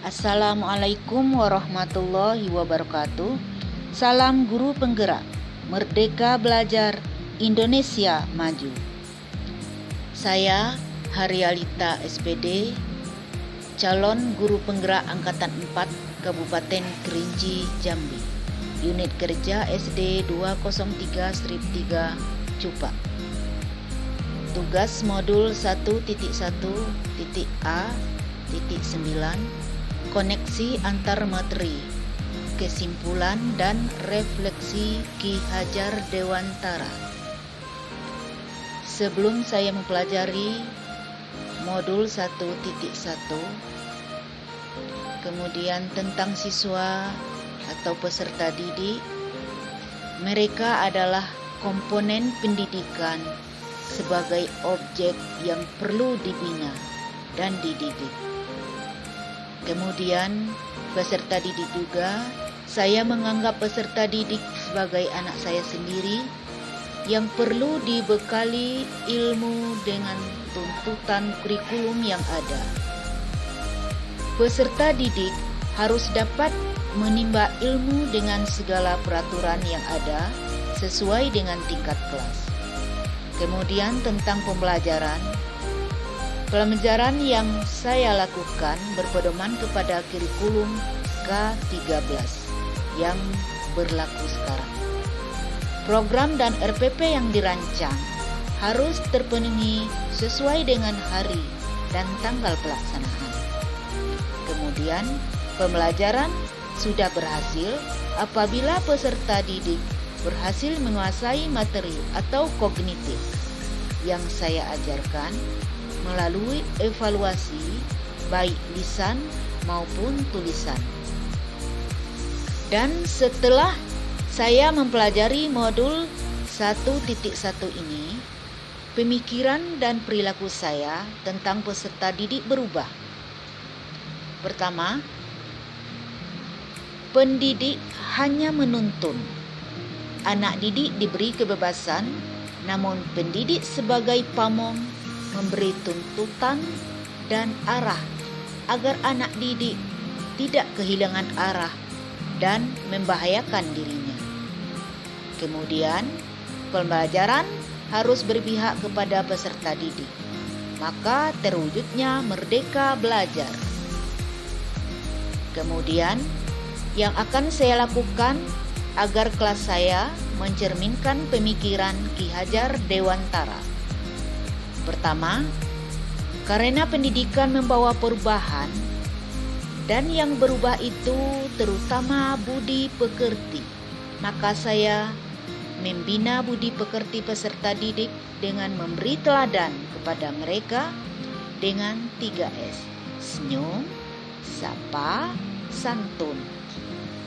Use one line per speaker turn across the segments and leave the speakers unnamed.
Assalamualaikum warahmatullahi wabarakatuh. Salam guru penggerak, Merdeka Belajar, Indonesia Maju. Saya Haryalita SPD, calon guru penggerak Angkatan 4 Kabupaten Kerinci, Jambi. Unit kerja SD 203-3 Cupa. Tugas modul 1.1.A.9 Koneksi antar materi, kesimpulan dan refleksi Ki Hajar Dewantara. Sebelum saya mempelajari modul 1.1, kemudian tentang siswa atau peserta didik, mereka adalah komponen pendidikan sebagai objek yang perlu dibina dan dididik. Kemudian peserta didik juga, saya menganggap peserta didik sebagai anak saya sendiri yang perlu dibekali ilmu dengan tuntutan kurikulum yang ada. Peserta didik harus dapat menimba ilmu dengan segala peraturan yang ada sesuai dengan tingkat kelas. Kemudian tentang pembelajaran yang saya lakukan berpedoman kepada kurikulum K13 yang berlaku sekarang. Program dan RPP yang dirancang harus terpenuhi sesuai dengan hari dan tanggal pelaksanaan. Kemudian pembelajaran sudah berhasil apabila peserta didik berhasil menguasai materi atau kognitif yang saya ajarkan melalui evaluasi baik lisan maupun tulisan. Dan setelah saya mempelajari modul 1.1 ini, pemikiran dan perilaku saya tentang peserta didik berubah. Pertama, pendidik hanya menuntun. Anak didik diberi kebebasan, namun pendidik sebagai pamong memberi tuntutan dan arah agar anak didik tidak kehilangan arah dan membahayakan dirinya. Kemudian, pembelajaran harus berpihak kepada peserta didik, maka terwujudnya merdeka belajar. Kemudian, yang akan saya lakukan agar kelas saya mencerminkan pemikiran Ki Hajar Dewantara. Pertama, karena pendidikan membawa perubahan dan yang berubah itu terutama budi pekerti, maka saya membina budi pekerti peserta didik dengan memberi teladan kepada mereka dengan 3S: senyum, sapa, santun,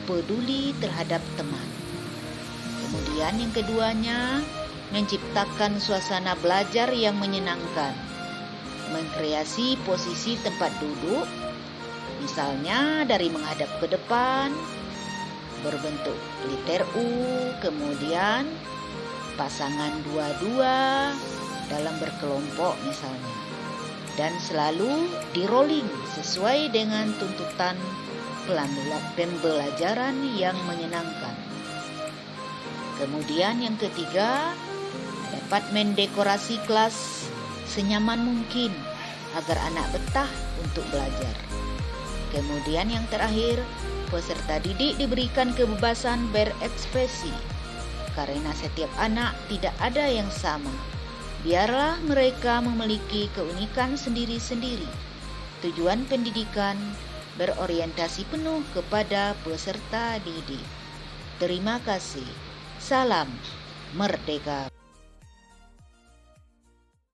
peduli terhadap teman. Kemudian yang keduanya, menciptakan suasana belajar yang menyenangkan, mengkreasi posisi tempat duduk, misalnya dari menghadap ke depan, berbentuk liter U, kemudian pasangan dua-dua dalam berkelompok misalnya, dan selalu di rolling sesuai dengan tuntutan pembelajaran yang menyenangkan. Kemudian yang ketiga, dapat mendekorasi kelas senyaman mungkin agar anak betah untuk belajar. Kemudian yang terakhir, peserta didik diberikan kebebasan berekspresi karena setiap anak tidak ada yang sama. Biarlah mereka memiliki keunikan sendiri-sendiri. Tujuan pendidikan berorientasi penuh kepada peserta didik. Terima kasih. Salam Merdeka.